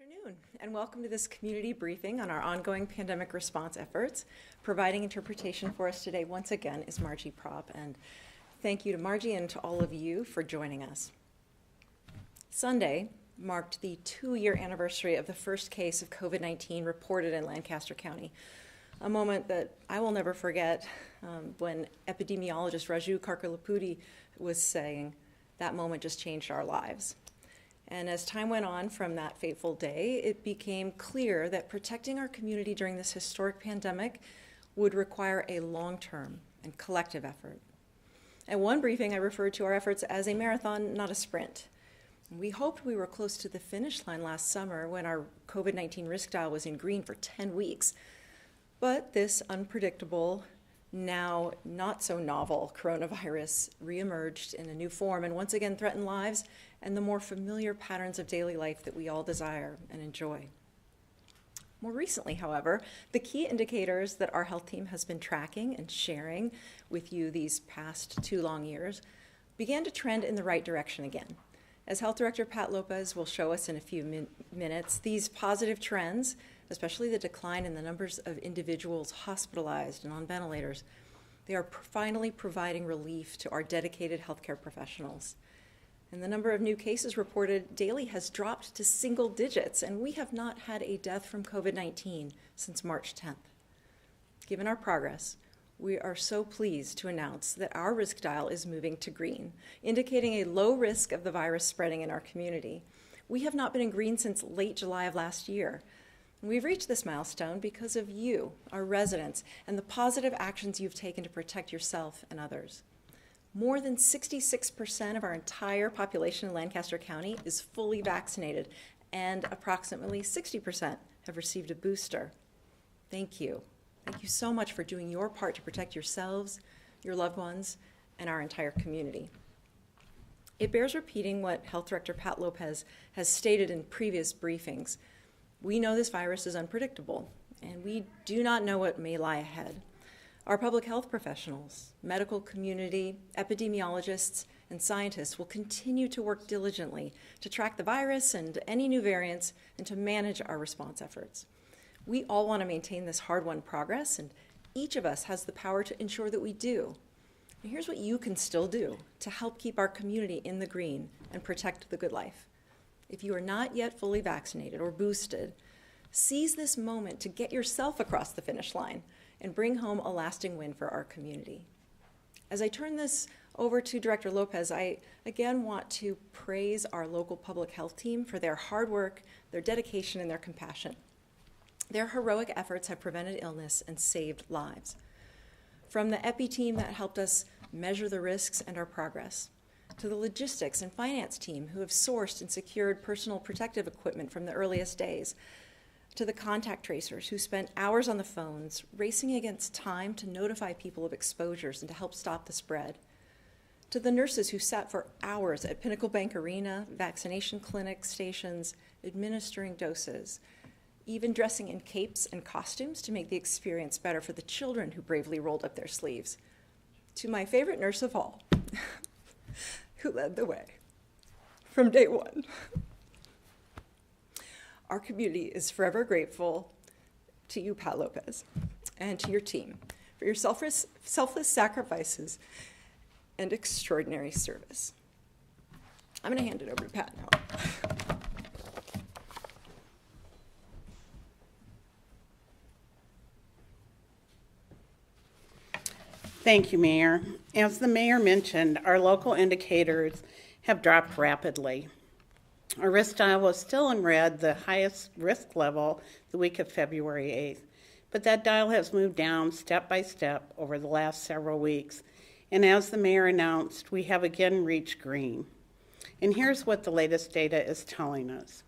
Afternoon, and welcome to this community briefing on our ongoing pandemic response efforts. Providing interpretation for us today, once again, is Margie Prop, and thank you to Margie and to all of you for joining us. Sunday marked the 2-year anniversary of the first case of COVID-19 reported in Lancaster County, a moment that I will never forget when epidemiologist Raju Karkalapudi was saying, "That moment just changed our lives." And as time went on from that fateful day, it became clear that protecting our community during this historic pandemic would require a long-term and collective effort. At one briefing, I referred to our efforts as a marathon, not a sprint. We hoped we were close to the finish line last summer when our COVID-19 risk dial was in green for 10 weeks. But this unpredictable, now not so novel coronavirus reemerged in a new form and once again threatened lives and the more familiar patterns of daily life that we all desire and enjoy. More recently, however, the key indicators that our health team has been tracking and sharing with you these past 2 long years began to trend in the right direction again. As Health Director Pat Lopez will show us in a few minutes, these positive trends, especially the decline in the numbers of individuals hospitalized and on ventilators, they are finally providing relief to our dedicated healthcare professionals. And the number of new cases reported daily has dropped to single digits, and we have not had a death from COVID-19 since March 10th. Given our progress, we are so pleased to announce that our risk dial is moving to green, indicating a low risk of the virus spreading in our community. We have not been in green since late July of last year. We've reached this milestone because of you, our residents, and the positive actions you've taken to protect yourself and others. More than 66% of our entire population in Lancaster County is fully vaccinated, and approximately 60% have received a booster. Thank you. Thank you so much for doing your part to protect yourselves, your loved ones, and our entire community. It bears repeating what Health Director Pat Lopez has stated in previous briefings. We know this virus is unpredictable, and we do not know what may lie ahead. Our public health professionals, medical community, epidemiologists, and scientists will continue to work diligently to track the virus and any new variants and to manage our response efforts. We all want to maintain this hard-won progress, and each of us has the power to ensure that we do. And here's what you can still do to help keep our community in the green and protect the good life. If you are not yet fully vaccinated or boosted, seize this moment to get yourself across the finish line and bring home a lasting win for our community. As I turn this over to Director Lopez, I again want to praise our local public health team for their hard work, their dedication, and their compassion. Their heroic efforts have prevented illness and saved lives. From the EPI team that helped us measure the risks and our progress, to the logistics and finance team who have sourced and secured personal protective equipment from the earliest days, to the contact tracers who spent hours on the phones racing against time to notify people of exposures and to help stop the spread, to the nurses who sat for hours at Pinnacle Bank Arena, vaccination clinic stations, administering doses, even dressing in capes and costumes to make the experience better for the children who bravely rolled up their sleeves, to my favorite nurse of all, who led the way from day one. Our community is forever grateful to you, Pat Lopez, and to your team for your selfless sacrifices and extraordinary service. I'm going to hand it over to Pat now. Thank you, Mayor. As the Mayor mentioned, our local indicators have dropped rapidly. Our risk dial was still in red, the highest risk level, the week of February 8th. But that dial has moved down step by step over the last several weeks. And as the Mayor announced, we have again reached green. And here's what the latest data is telling us.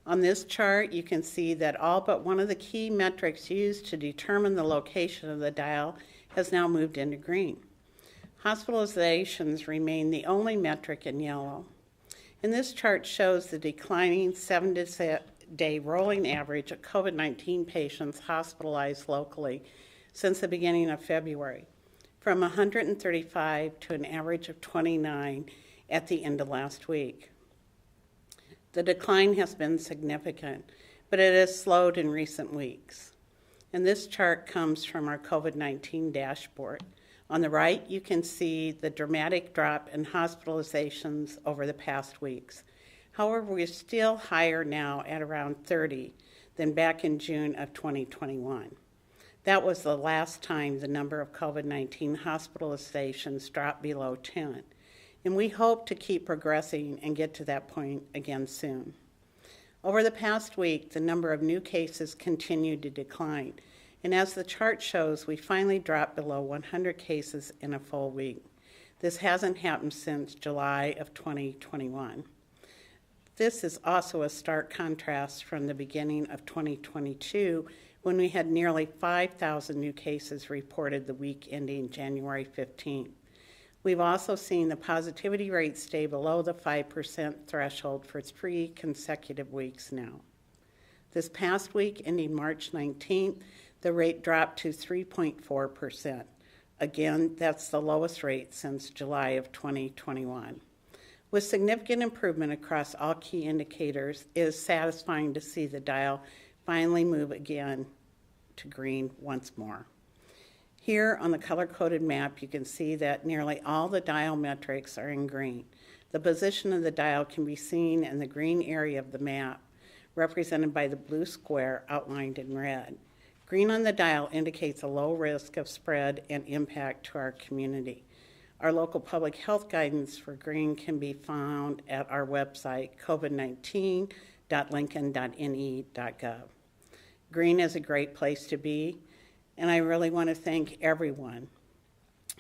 On this chart, you can see that all but one of the key metrics used to determine the location of the dial has now moved into green. Hospitalizations remain the only metric in yellow. And this chart shows the declining 7-day rolling average of COVID-19 patients hospitalized locally since the beginning of February, from 135 to an average of 29 at the end of last week. The decline has been significant, but it has slowed in recent weeks. And this chart comes from our COVID-19 dashboard. On the right, you can see the dramatic drop in hospitalizations over the past weeks. However, we're still higher now at around 30 than back in June of 2021. That was the last time the number of COVID-19 hospitalizations dropped below 10, and we hope to keep progressing and get to that point again soon. Over the past week, the number of new cases continued to decline, and as the chart shows, we finally dropped below 100 cases in a full week. This hasn't happened since July of 2021. This is also a stark contrast from the beginning of 2022, when we had nearly 5,000 new cases reported the week ending January 15th. We've also seen the positivity rate stay below the 5% threshold for 3 consecutive weeks now. This past week, ending March 19th, the rate dropped to 3.4%. Again, that's the lowest rate since July of 2021. With significant improvement across all key indicators, it is satisfying to see the dial finally move again to green once more. Here on the color-coded map, you can see that nearly all the dial metrics are in green. The position of the dial can be seen in the green area of the map, represented by the blue square outlined in red. Green on the dial indicates a low risk of spread and impact to our community. Our local public health guidance for green can be found at our website, covid19.lincoln.ne.gov. Green is a great place to be, and I really want to thank everyone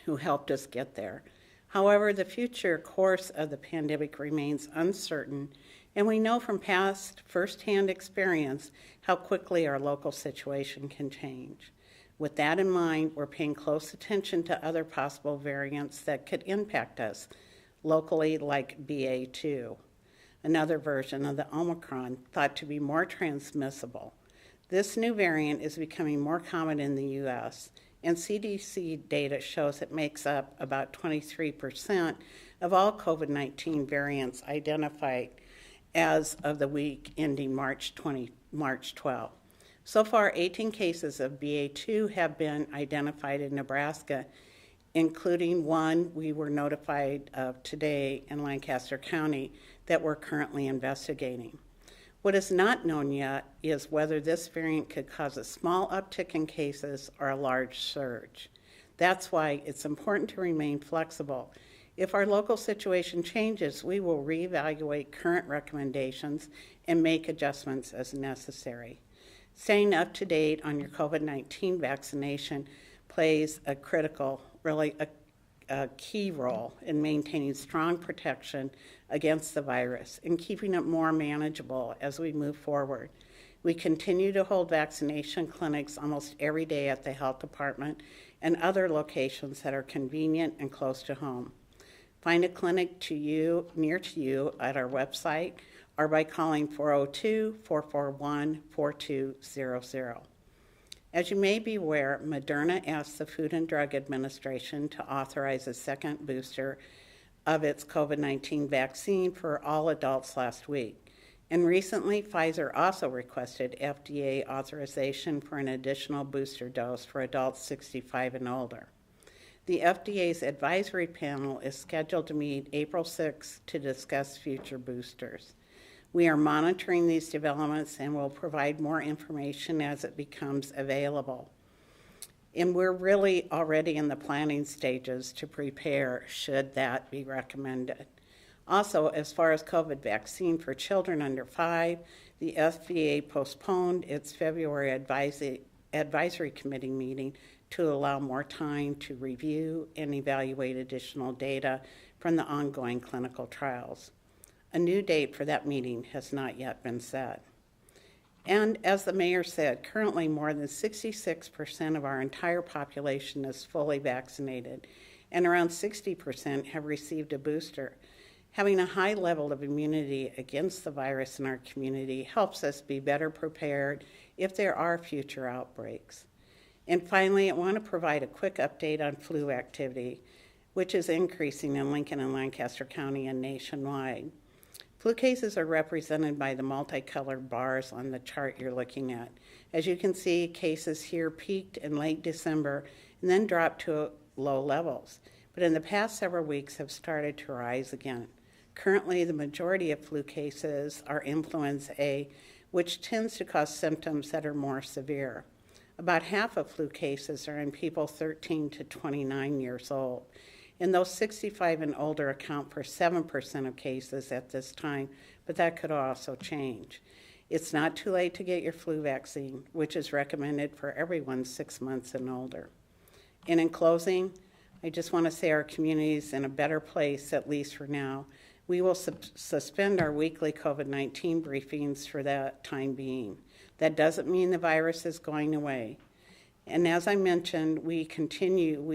who helped us get there. However, the future course of the pandemic remains uncertain, and we know from past firsthand experience how quickly our local situation can change. With that in mind, we're paying close attention to other possible variants that could impact us locally, like BA.2, another version of the Omicron thought to be more transmissible. This new variant is becoming more common in the U.S., and CDC data shows it makes up about 23% of all COVID-19 variants identified as of the week ending March 12. So far, 18 cases of BA.2 have been identified in Nebraska, including one we were notified of today in Lancaster County that we're currently investigating. What is not known yet is whether this variant could cause a small uptick in cases or a large surge. That's why it's important to remain flexible. If our local situation changes, we will reevaluate current recommendations and make adjustments as necessary. Staying up to date on your COVID-19 vaccination plays a critical, really a key role in maintaining strong protection against the virus and keeping it more manageable as we move forward. We continue to hold vaccination clinics almost every day at the health department and other locations that are convenient and close to home. Find a clinic near to you at our website or by calling 402-441-4200. As you may be aware, Moderna asked the Food and Drug Administration to authorize a second booster of its COVID-19 vaccine for all adults last week. And recently, Pfizer also requested FDA authorization for an additional booster dose for adults 65 and older. The FDA's advisory panel is scheduled to meet April 6th to discuss future boosters. We are monitoring these developments and will provide more information as it becomes available. And we're really already in the planning stages to prepare should that be recommended. Also, as far as COVID vaccine for children under 5, the FDA postponed its February advisory committee meeting to allow more time to review and evaluate additional data from the ongoing clinical trials. A new date for that meeting has not yet been set. And as the mayor said, currently more than 66% of our entire population is fully vaccinated, and around 60% have received a booster. Having a high level of immunity against the virus in our community helps us be better prepared if there are future outbreaks. And finally, I want to provide a quick update on flu activity, which is increasing in Lincoln and Lancaster County and nationwide. Flu cases are represented by the multicolored bars on the chart you're looking at. As you can see, cases here peaked in late December and then dropped to low levels, but in the past several weeks have started to rise again. Currently, the majority of flu cases are influenza A, which tends to cause symptoms that are more severe. About half of flu cases are in people 13 to 29 years old, and those 65 and older account for 7% of cases at this time, but that could also change. It's not too late to get your flu vaccine, which is recommended for everyone 6 months and older. And in closing, I just want to say our community is in a better place, at least for now. We will suspend our weekly COVID-19 briefings for that time being. That doesn't mean the virus is going away. And as I mentioned, we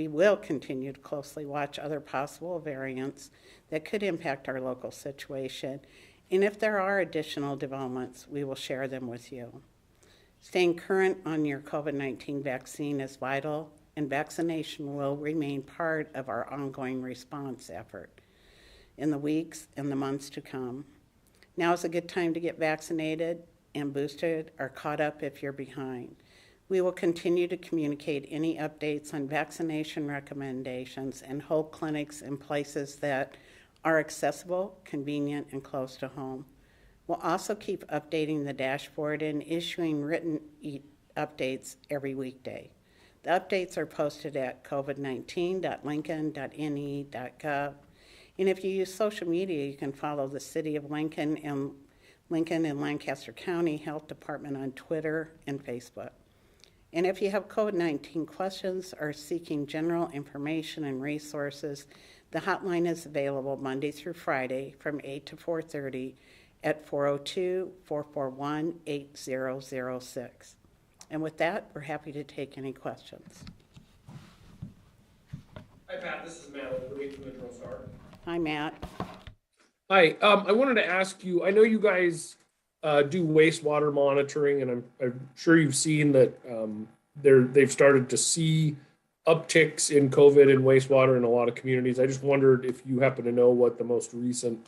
will continue to closely watch other possible variants that could impact our local situation. And if there are additional developments, we will share them with you. Staying current on your COVID-19 vaccine is vital, and vaccination will remain part of our ongoing response effort in the weeks and the months to come. Now is a good time to get vaccinated and boosted or caught up if you're behind. We will continue to communicate any updates on vaccination recommendations and hold clinics in places that are accessible, convenient, and close to home. We'll also keep updating the dashboard and issuing written updates every weekday. The updates are posted at covid19.lincoln.ne.gov. And if you use social media, you can follow the City of Lincoln and Lancaster County Health Department on Twitter and Facebook. And if you have COVID-19 questions or seeking general information and resources, the hotline is available Monday through Friday from 8 to 4:30 at 402-441-8006. And with that, we're happy to take any questions. Hi, Pat. This is Matt from the Metro Star. Hi, Matt. Hi. I wanted to ask you, I know you guys do wastewater monitoring, and I'm sure you've seen that they've started to see upticks in COVID and wastewater in a lot of communities. I just wondered if you happen to know what the most recent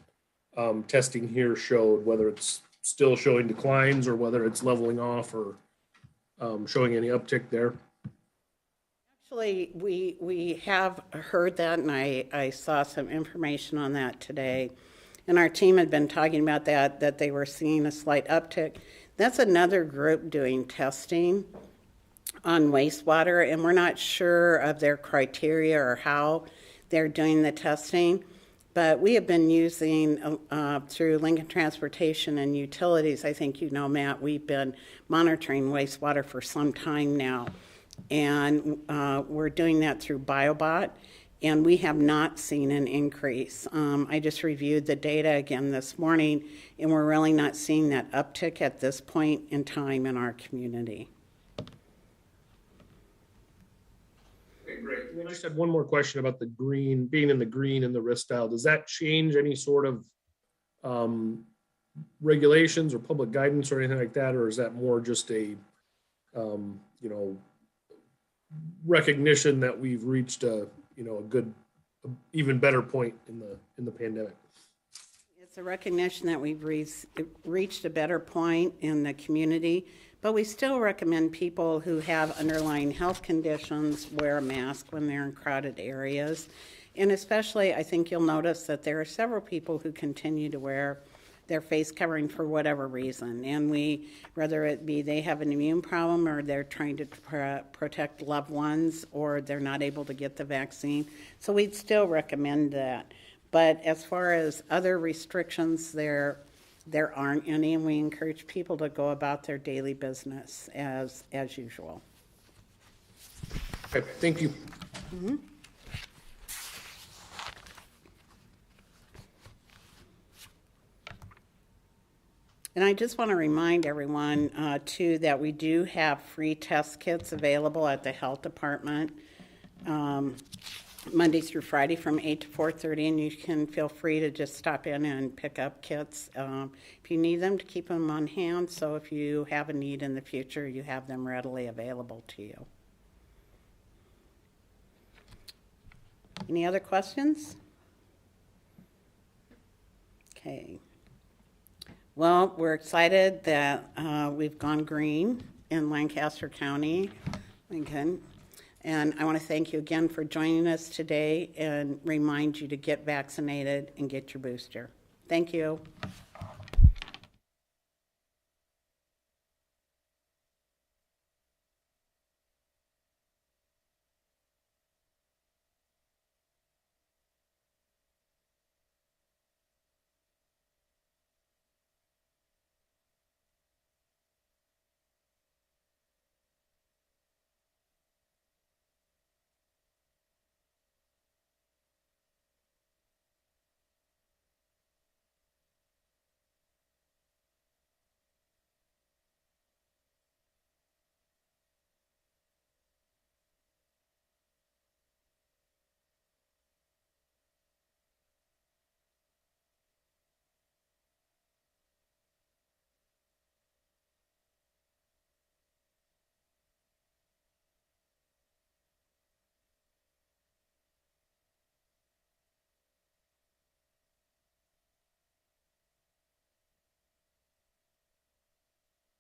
testing here showed, whether it's still showing declines or whether it's leveling off or showing any uptick there. Actually, we have heard that, and I saw some information on that today. And our team had been talking about that they were seeing a slight uptick. That's another group doing testing on wastewater, and we're not sure of their criteria or how they're doing the testing. But we have been using, through Lincoln Transportation and Utilities, I think you know, Matt, we've been monitoring wastewater for some time now. And we're doing that through BioBot, and we have not seen an increase. I just reviewed the data again this morning, and we're really not seeing that uptick at this point in time in our community. Okay, great. And then I just had one more question about the green, being in the green in the risk dial. Does that change any sort of regulations or public guidance or anything like that, or is that more just a recognition that we've reached a good, even better point in the pandemic? It's a recognition that we've reached a better point in the community, but we still recommend people who have underlying health conditions wear a mask when they're in crowded areas. And especially, I think you'll notice that there are several people who continue to wear their face covering for whatever reason. And whether it be they have an immune problem or they're trying to protect loved ones or they're not able to get the vaccine. So we'd still recommend that. But as far as other restrictions, there aren't any, and we encourage people to go about their daily business as usual. Okay, thank you. Mm-hmm. And I just want to remind everyone, too, that we do have free test kits available at the health department Monday through Friday from 8 to 4:30, and you can feel free to just stop in and pick up kits if you need them, to keep them on hand, so if you have a need in the future, you have them readily available to you. Any other questions? Okay. Well, we're excited that we've gone green in Lancaster County, Lincoln. And I want to thank you again for joining us today and remind you to get vaccinated and get your booster. Thank you.